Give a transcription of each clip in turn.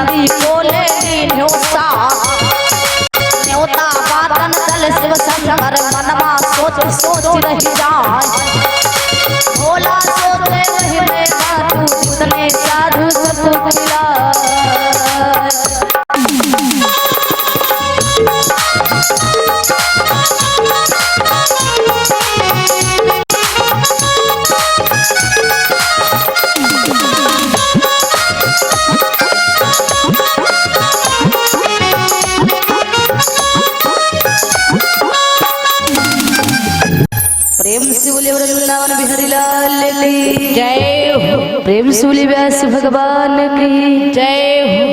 सती बोले न्योता न्योता बातन चल शिव शंकर मनवा सोच सोच रही जाए भोला सोचे वही में बातू जितने साधु सतु मिला। प्रेम से बोले वृंदावन बिहारी लाल की जय हो। प्रेम से बोले व्यास भगवान की जय हो।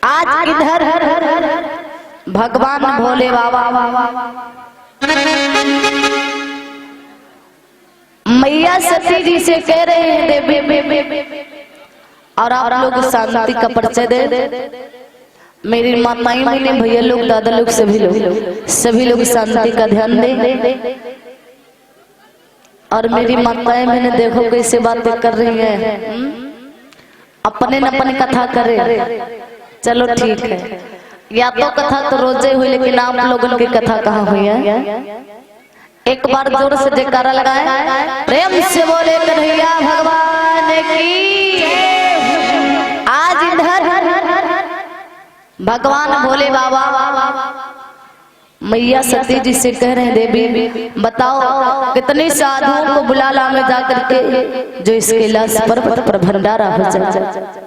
आज इधर भगवान भोले बाबा मैया सती जी से कह रहे हैं देवी और आप लोग शांति का परिचय दे। मेरी माताएं बहने भैया लोग दादा लोग सभी लोग शांति का ध्यान दें। और मेरी माताएं बहने देखो कैसे बातें कर रही हैं, अपने न अपने कथा करे। चलो ठीक है, या तो कथा तो रोजे हुई लेकिन आप लोगों की कथा कहाँ हुई है? एक बार जोर से जयकारा लगाए, प्रेम से बोले कन्हैया भगवान की। आज इधर भगवान भोले बाबा मैया सती जी से कह रहे हैं देवी बताओ कितने साधुओं को बुला ला में जाकर के जो इस कैलाश पर्वत पर भंडारा हो जाए।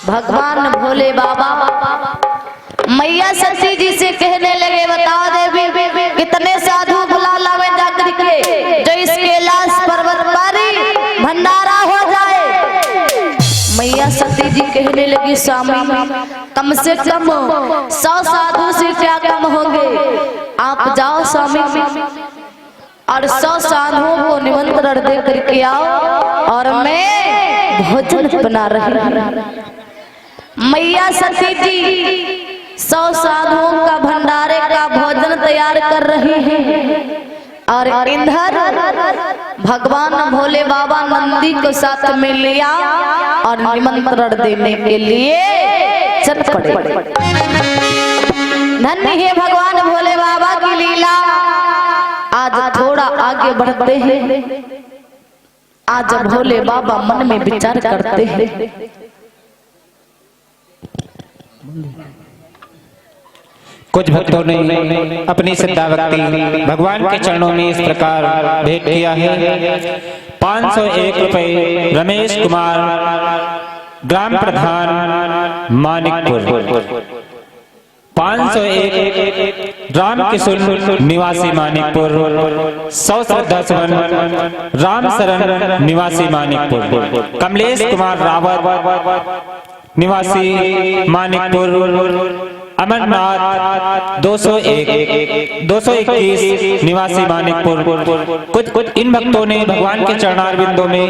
भगवान भोले बाबा मैया सती जी से कहने लगे बता देवी कितने साधु बुला लावे जाकर के जो इस कैलाश पर्वत पर भंडारा हो जाए। मैया सती जी कहने लगी स्वामी कम से कम 100 साधु से क्या कम होंगे, आप जाओ स्वामी और 100 साधुओं को निमंत्रण दे करके आओ और मैं भोजन बना रही। मैया सती जी 100 साधुओं का भंडारे का भोजन तैयार कर रही हैं और इधर भगवान भोले बाबा नंदी को साथ में लिया और निमंत्रण देने के लिए चल पड़े। धन्य है भगवान भोले बाबा की लीला। आज थोड़ा आगे बढ़ते हैं। आज भोले बाबा मन में विचार करते हैं। कुछ भक्तों ने अपनी श्रद्धा भक्ति भगवान के चरणों में इस प्रकार भेंट किया है। 501 रुपए रमेश कुमार, ग्राम प्रधान मानिकपुर। 501 राम किशोर निवासी मानिकपुर। 100 श्रद्धा सुमन राम शरण निवासी मानिकपुर। कमलेश कुमार रावत निवासी मानिकपुर। अमरनाथ 221 निवासी मानिकपुर। कुछ इन भक्तों ने भगवान के चरणारविंदों में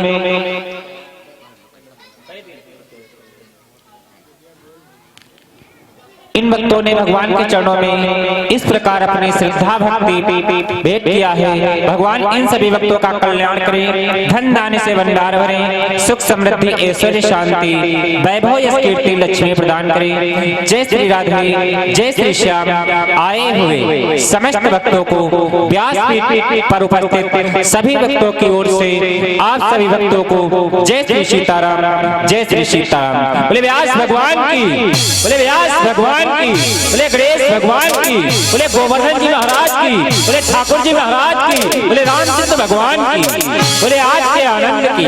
भगवान के चरणों में इस प्रकार अपनी श्रद्धा भक्ति भेंट किया है। भगवान इन सभी भक्तों का कल्याण करें, धन दान से भंडार भरें, सुख समृद्धि ऐश्वर्य शांति वैभव यश कीर्ति लक्ष्मी प्रदान करें। जय श्री राधे, जय श्री श्याम। आए हुए समस्त भक्तों को व्यास पीठ पर उपस्थित सभी भक्तों की ओर से आप सभी भक्तों को जय श्री सीताराम, जय श्री सीताराम। बोले व्यास भगवान की, बोले व्यास भगवान की, बोले गणेश भगवान की, बोले गोवर्धन जी महाराज की, बोले ठाकुर जी महाराज की, बोले रामचंद्र भगवान की, बोले आज के आनंद की।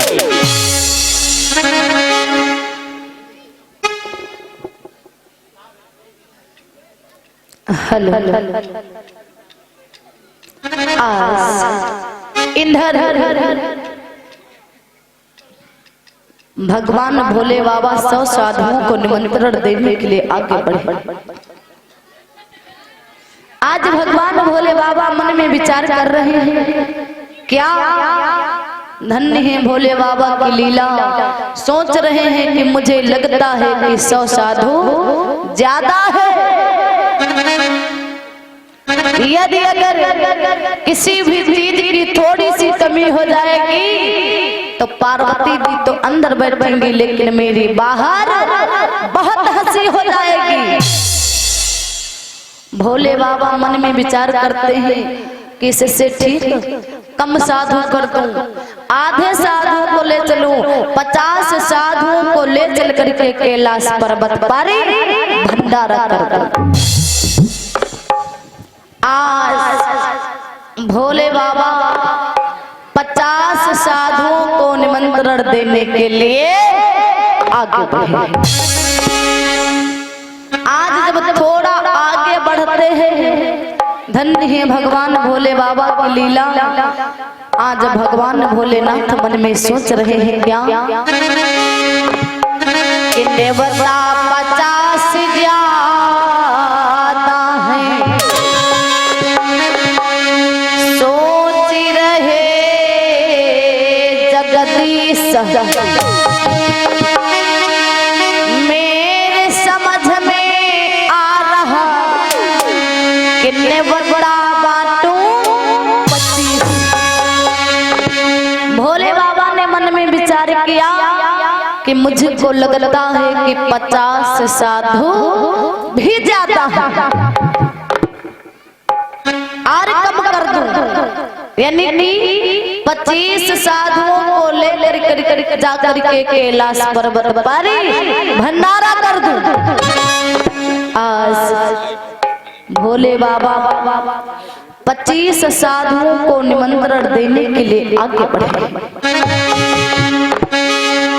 हेलो आज इधर भगवान भोले बाबा 100 साधुओं को निमंत्रण देने के लिए आगे बढ़े। आज भगवान भोले बाबा मन में विचार कर रहे हैं। क्या धन्य है भोले बाबा की लीला। सोच रहे हैं कि मुझे लगता है कि 100 साधु ज्यादा है। यदि अगर किसी भी चीज की थोड़ी सी कमी हो जाएगी तो पार्वती जी तो अंदर बैठेंगी, लेकिन मेरी बाहर बहुत हंसी हो जाएगी। भोले बाबा मन में विचार करते हैं कि इससे ठीक कम साधु कर दूं, आधे साधुओं को ले चलूं, 50 साधुओं को ले चल करके कैलाश पर्वत पर भंडारा कर दूं। आज भोले बाबा 50 साधुओं को निमंत्रण देने के लिए आगे बढ़े। आज जब थोड़ा आगे बढ़ते हैं, धन्य है भगवान भोले बाबा की लीला। आज भगवान भोलेनाथ मन में सोच रहे हैं क्या कि देवता 50 ज्यादा है। सोच रहे जगदीश मेरे समझ में आ रहा कितने बड़ा बाटूं 25। भोले बाबा ने मन में विचार किया कि मुझको लगता है कि 50 साधु भी ज्यादा है और कम कर दूं, यानी कि 25 साधुओं को ले कर जा करके कैलाश पर्वत पर भंडारा कर दूं। आज भोले बाबा 25 साधुओं को निमंत्रण देने के लिए आगे बढ़े।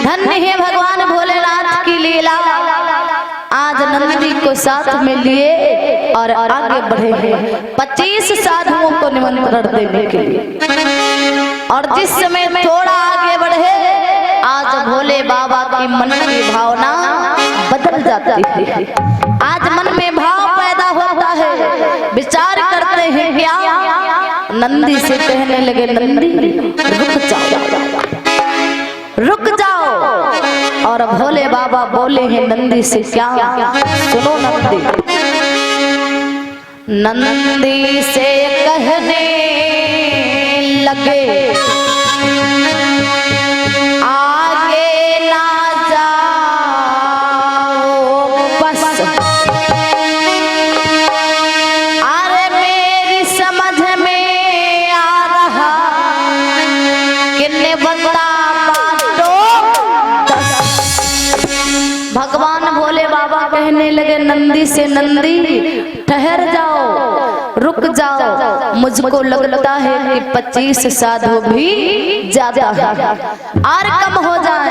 धन्य है भगवान भोलेनाथ की लीला। आज नंदी को साथ में लिए और आगे बढ़े हैं 25 साधुओं को निमंत्रण देने के लिए। और जिस समय थोड़ा आगे बढ़े, आज भोले बाबा की मन की भावना बदल जाती है। आज मन में भाव पैदा होता है, विचार करते हैं क्या। नंदी से कहने लगे, नंदी रुक जाओ, रुक जाओ। और और भोले बाबा बोले हैं नंदी से क्या, सुनो नंदी। नंदी से कहने लगे आगे ना जाओ बस, अरे मेरी समझ में आ रहा किन्ने बंदा बाटो दस। भगवान भोले बाबा कहने लगे नंदी से, नंदी ठहर जाओ, रुक जाओ, मुझको लगता है कि 25 साधु भी ज्यादा है और कम हो जाए,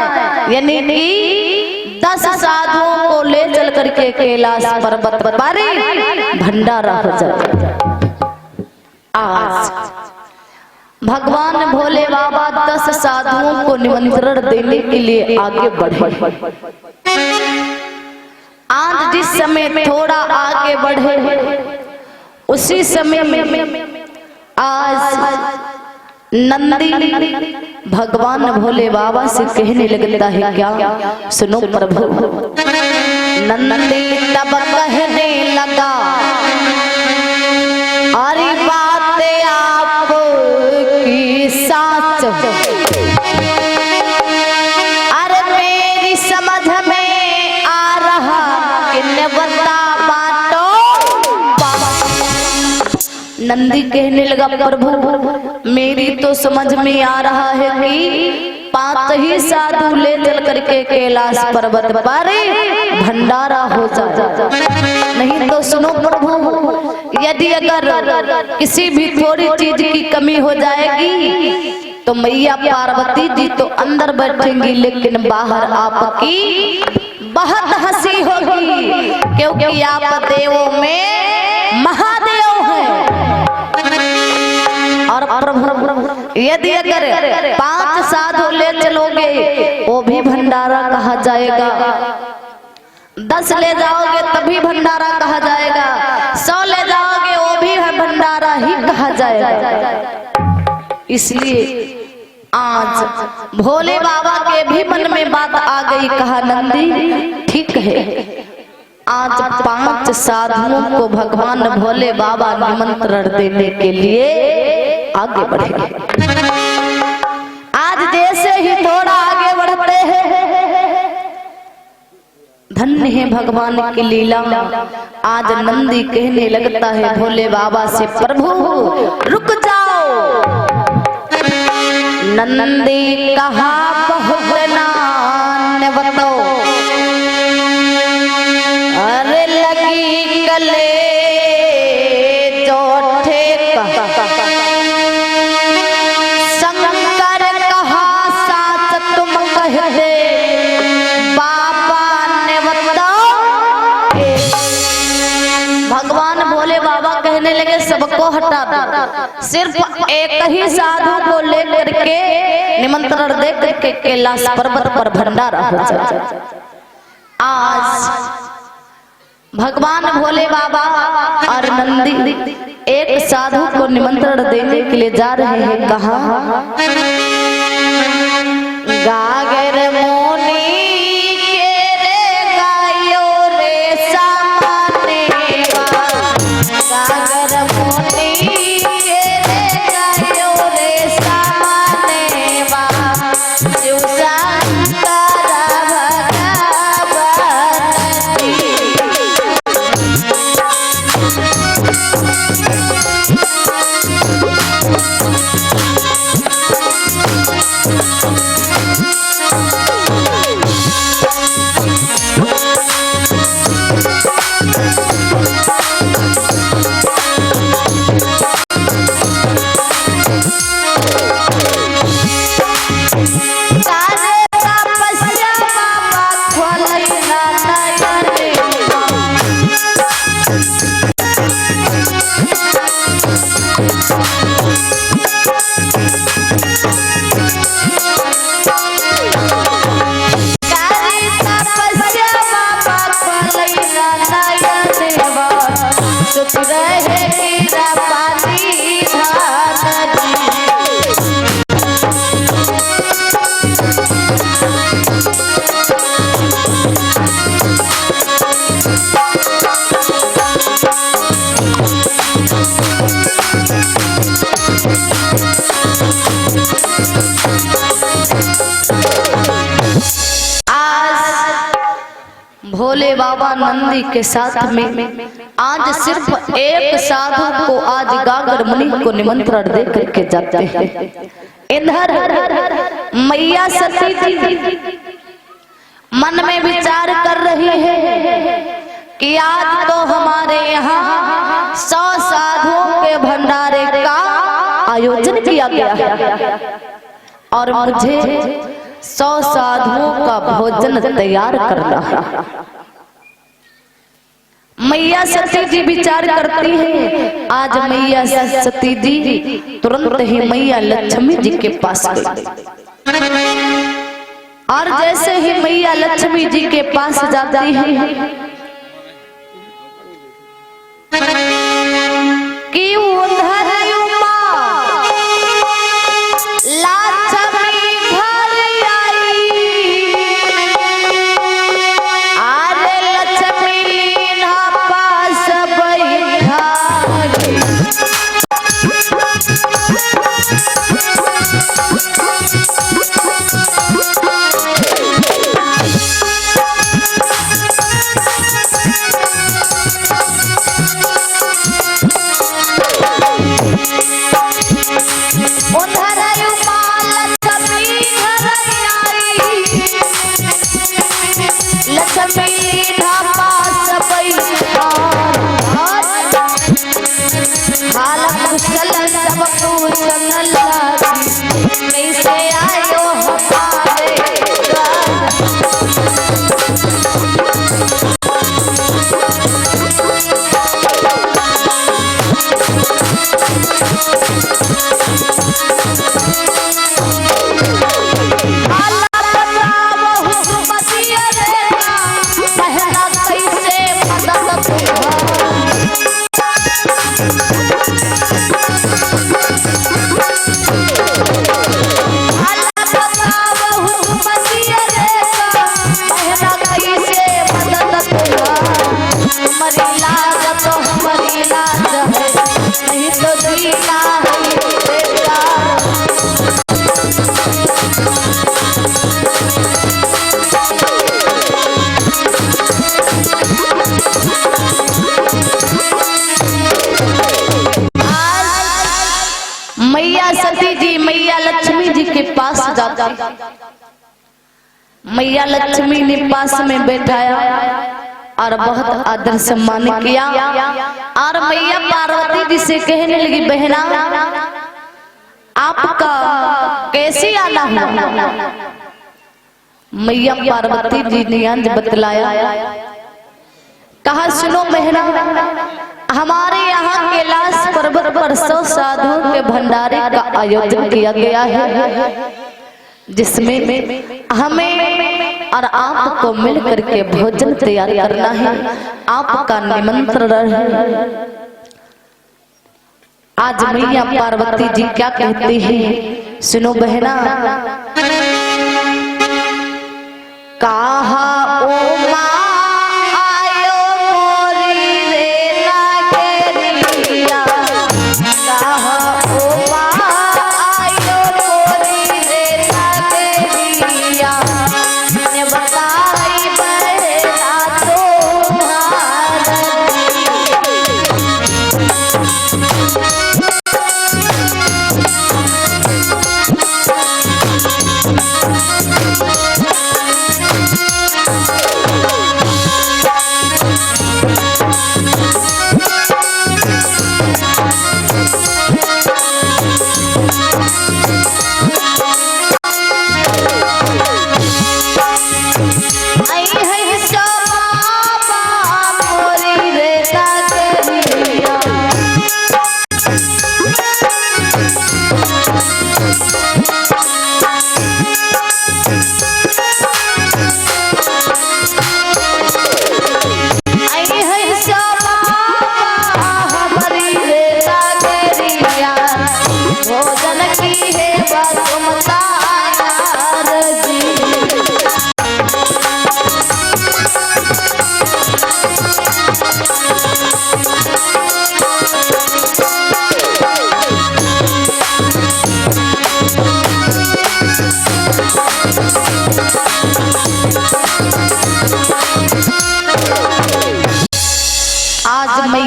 यानी कि 10 साधुओं को ले चल करके कैलाश पर्वत पर भंडारा हो जाए। आज भगवान भोले बाबा 10 साधुओं को निमंत्रण देने के लिए आगे बढ़े। आज जिस समय थोड़ा आगे बढ़े उसी समय में आज नंदी भगवान भोले बाबा से कहने लगता है क्या, सुनो प्रभु। नंदी तब कहने लगा अरे बातें आपकी साच, अरे मेरी समझ में आ रहा कि बता बाटो। नंदी कहने लगा प्रभु मेरी तो समझ में आ रहा है कि 5 ही साधु ले चल करके कैलाश पर्वत पर भंडारा हो जाए। नहीं तो सुनो प्रभु, यदि अगर किसी भी थोड़ी चीज की कमी हो जाएगी तो मैया पार्वती जी तो अंदर बैठेंगी, लेकिन बाहर आपकी बहुत हंसी होगी, क्योंकि आप देवों में महादेव हैं। और प्रभु यदि अगर 5 साधु ले चलोगे वो भी भंडारा कहा जाएगा, 10 ले जाओगे तभी भंडारा कहा जाएगा, 100 ले जाओगे वो भी भंडारा ही कहा जाएगा। इसलिए आज भोले बाबा के भी मन में बात आ गई, कहा नंदी ठीक है, आज 5 साधुओं को भगवान भोले बाबा निमंत्रण देने के लिए आगे बढ़े। आज जैसे ही थोड़ा आगे बढ़ते हैं, धन्य है भगवान की लीला। आज नंदी कहने लगता है भोले बाबा से प्रभु रुक जाओ। नंदी कहा बहुत नान बताओ, अरे लगी गले जोठे शंकर कहा साच तुम कहते बाबा ने बताओ। भगवान भोले बाबा कहने लगे सबको हटा दो, सिर्फ एक ही साधु को लेकर के निमंत्रण दे करके कैलाश पर्वत पर भंडारा हो जाए। आज भगवान भोले बाबा और नंदी एक साधु को निमंत्रण देने के लिए जा रहे हैं। कहा गागर मोनी के रे गायो रे सामने गागर मोनी के रे गायो रे सामने शिव शंकर भगवान चुप रहे कीड़ा पानी धान भोले बाबा नंदी के साथ में आज सिर्फ एक साधु को आज गागर मुनि को निमंत्रण दे करके जाते हैं। इधर मैया सती जी मन में विचार कर रही है कि आज तो हमारे यहाँ 100 साधुओं के भंडारे का आयोजन किया गया है और मुझे 100 साधुओं का भोजन तैयार करना है। मैया सती जी विचार करती है। आज मैया सती जी तुरंत ही मैया लक्ष्मी जी के पास गई और जैसे ही मैया लक्ष्मी जी के पास जाती है कि उधर कैसे आयो हमारे मैया सती जी मैया लक्ष्मी जी के पास जाती। मैया लक्ष्मी ने पास में बैठाया और बहुत आदर सम्मान किया और मैया पार्वती जी से कहने लगी, बहना आपका कैसे आना हुआ? मैया पार्वती जी ने आज बतलाया, कहा सुनो बहना, हमारे यहाँ कैलाश पर्वत पर 100 साधुओं के भंडारे का आयोजन किया गया है जिसमें हमें और आपको मिल करके भोजन तैयार करना है। आपका निमंत्रण है। आज मैया पार्वती जी क्या कहती है सुनो बहना, कहा ओ माँ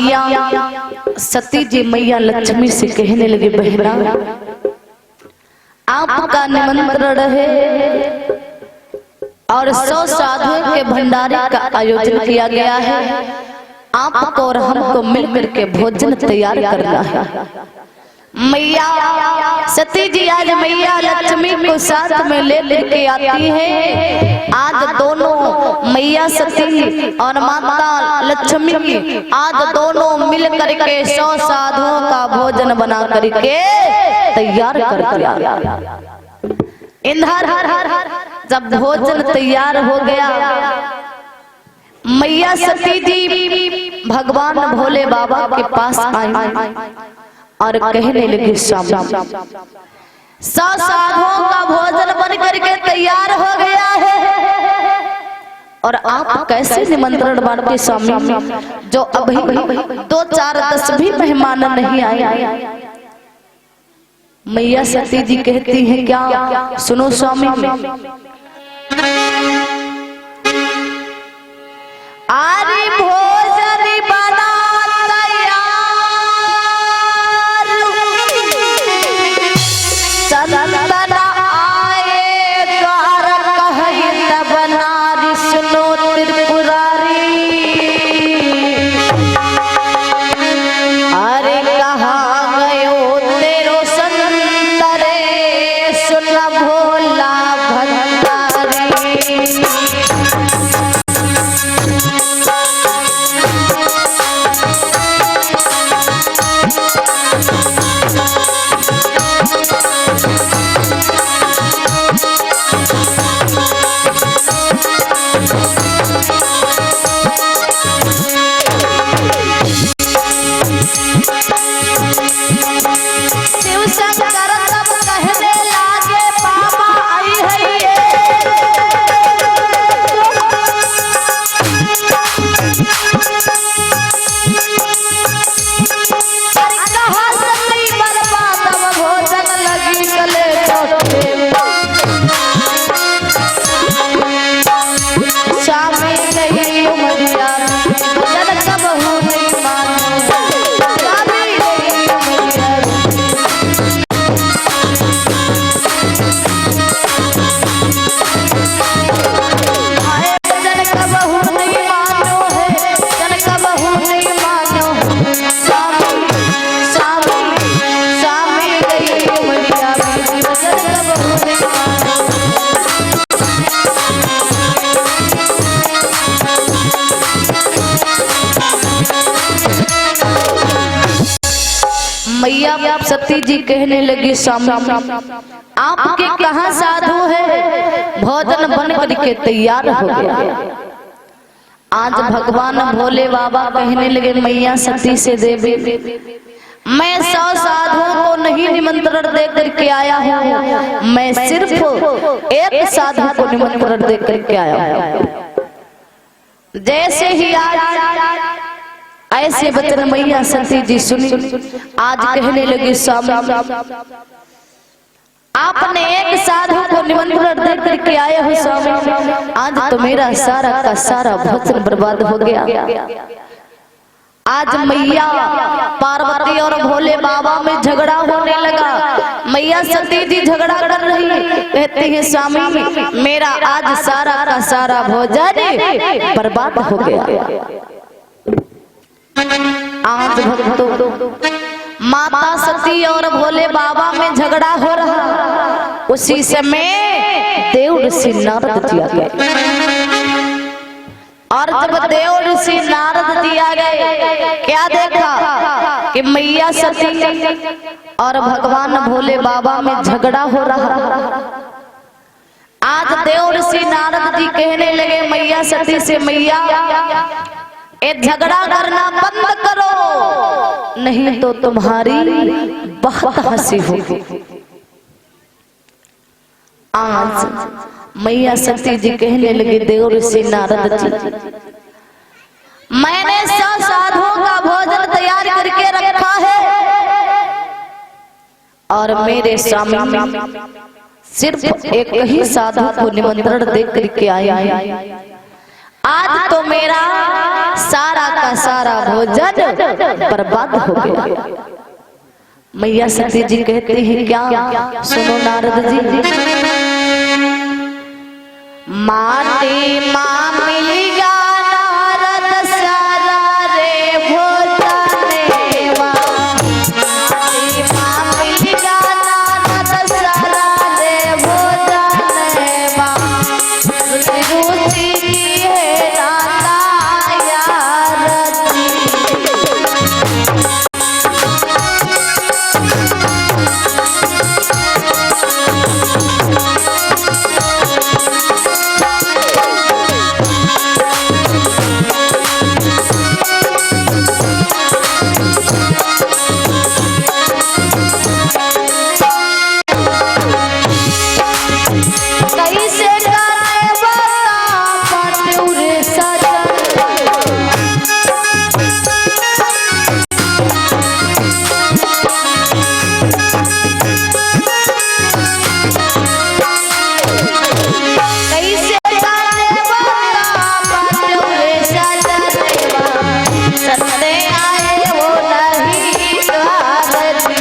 मैया सती जी मैया लक्ष्मी से कहने लगे, बहना आपका निमंत्रण है और 100 साधुओं के भंडारे का आयोजन किया गया है। आपको और हमको मिलकर के भोजन तैयार करना है। मैया सती जी आज मैया लक्ष्मी को साथ में ले लेके आती है। आज दोनों मैया सती और माता लक्ष्मी आज दोनों मिल करके 100 साधुओं का भोजन बना करके तैयार कर दिया। इंधर जब भोजन तैयार हो गया, मैया सती जी भगवान भोले बाबा के पास आई और कहने लगी, स्वामी 100 साधुओं का भोजन बन करके तैयार हो गया है और आप कैसे निमंत्रण बांटे स्वामी, जो अभी 2, 4, 10 भी मेहमान नहीं आए। मैया सती जी कहती हैं, क्या सुनो स्वामी, आरी भोजन बना संतन आए द्वार कहि तब नारी सुनो त्रिपुरारी। अरे कहाँ गयो तेरो संतरे सुन भोला भंडारी। शिव शंकर तब कहने लागे, बाबा आई है ये। कहा सती बर्बाद भोजन लगी गले चोटे। स्वामी गई उमरिया भजन कब हो नहीं मानो। स्वामी गई उमरिया आए भजन कब हो नहीं मानो है, भजन कब हो नहीं मानो। स्वामी स्वामी स्वामी गई उमरिया भजन कब हो नहीं मानो। मैया सती जी कहने लगी, स्वामी आपके कहाँ साधु है, भोजन बन करके तैयार हो गया। आज भगवान भोले बाबा कहने लगे, मैया सती से देवी मैं 100 साधुओं को नहीं निमंत्रण दे करके आया हूँ, मैं सिर्फ एक साधु को निमंत्रण दे करके आया हूँ। जैसे ही आज ऐसे वचन मैया सती जी सुनी, आज कहने लगी, स्वामी आपने एक साधु को निमंत्रण दे करके आए हो स्वामी, आज तो मेरा सारा का सारा भोजन बर्बाद हो गया। आज मैया पार्वती और भोले बाबा में झगड़ा होने लगा। मैया सती जी झगड़ा कर रही, कहती है, स्वामी मेरा आज सारा का सारा भोजन बर्बाद हो गया। आज भक्तों माता सती और भोले बाबा में झगड़ा हो रहा, उसी समय देव ऋषि नारद जी आ गए। और जब देव ऋषि नारद जी आ गए, क्या देखा कि मैया सती और भगवान भोले बाबा में झगड़ा हो रहा। आज देव ऋषि नारद जी कहने लगे मैया सती से, मैया ये झगड़ा करना बंद करो, नहीं तो तुम्हारी बहुत हंसी होगी। आज मैया सती जी कहने लगी, देव ऋषि नारद जी मैंने 100 साधुओं का भोजन तैयार करके रखा है और मेरे सामने सिर्फ एक ही साधु को निमंत्रण दे करके आया है। आज तो मेरा सारा का का सारा भोजन बर्बाद हो गया। मैया सती जी कहती हैं क्या, सुनो नारद जी। माटी माँ मिलिया नारद सारा रे भोजनेवा, माटी माँ मिलिया नारद सारा रे भोजनेवा, रुचि है दाता यारती। कैसे गाने बता पटुरे सजन, कैसे गाने बता पटुरे सजन, सत्ते आए वो नहीं द्वारती।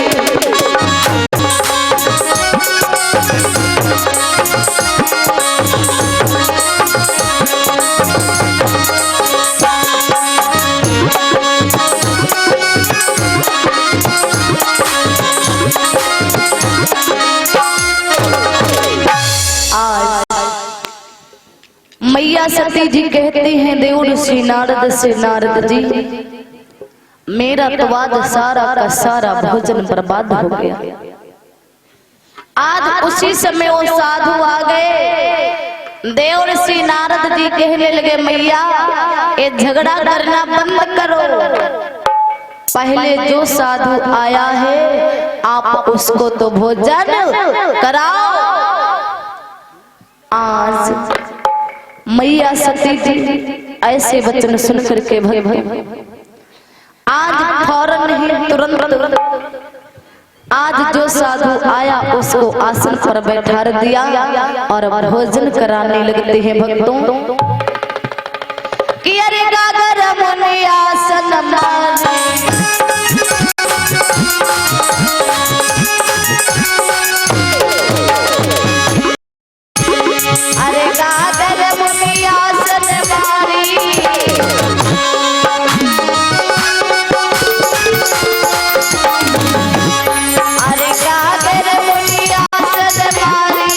मैया सती जी कहती हैं देव ऋषि नारद से, नारद जी मेरा तो आज सारा का सारा भोजन बर्बाद हो गया। आज उसी समय वो साधु आ गए। देव ऋषि नारद जी कहने लगे मैया ये झगड़ा करना बंद करो, पहले जो साधु आया है आप उसको तो भोजन कराओ। आज मैया सती जी ऐसे वचन सुन करके भय आज फौरन ही तुरंत आज जो साधु आया उसको आसन पर बैठा दिया और भोजन कराने लगते हैं भक्तों। कि अरे गागर मुनि आसन माने, अरे गागर मुनि आसन मारी, अरे गागर मुनि आसन मारी,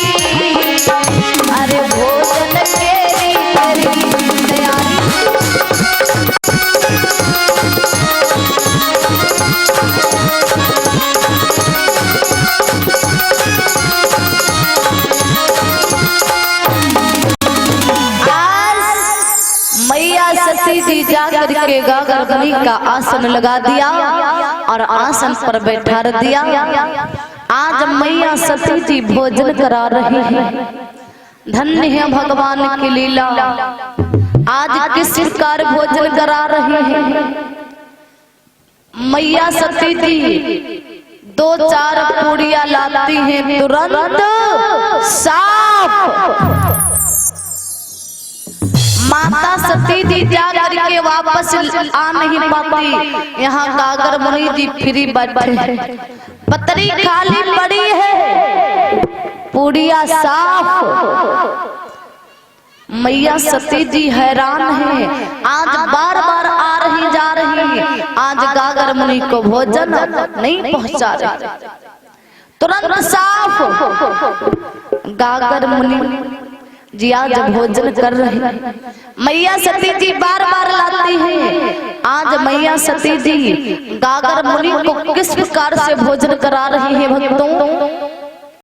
अरे भोजन केरी करी तैयारी। मैया सती जी जाकर के गागर मुनि का आसन लगा दिया और आसन पर बैठा दिया। आज मैया सती जी भोजन करा रही है। धन्य है भगवान की लीला, आज किस प्रकार भोजन करा रही है। मैया सती जी 2-4 पूड़ियां लाती हैं, तुरंत साफ। माता सती जी जा करके वापस आ नहीं पाती। यहाँ गागर मुनि जी फ्री बैठे हैं, पतरी खाली पड़ी है, पूड़िया साफ। मैया सती जी हैरान है, आज बार बार आ रही जा रही, आज गागर मुनि को भोजन नहीं पहुंचा रही, तुरंत साफ। गागर मुनि जी आज भोजन कर रहे हैं। मैया सती जी बार बार लाती हैं। आज मैया सती जी गागर मुनि को किस प्रकार से भोजन करा रही है भक्तों।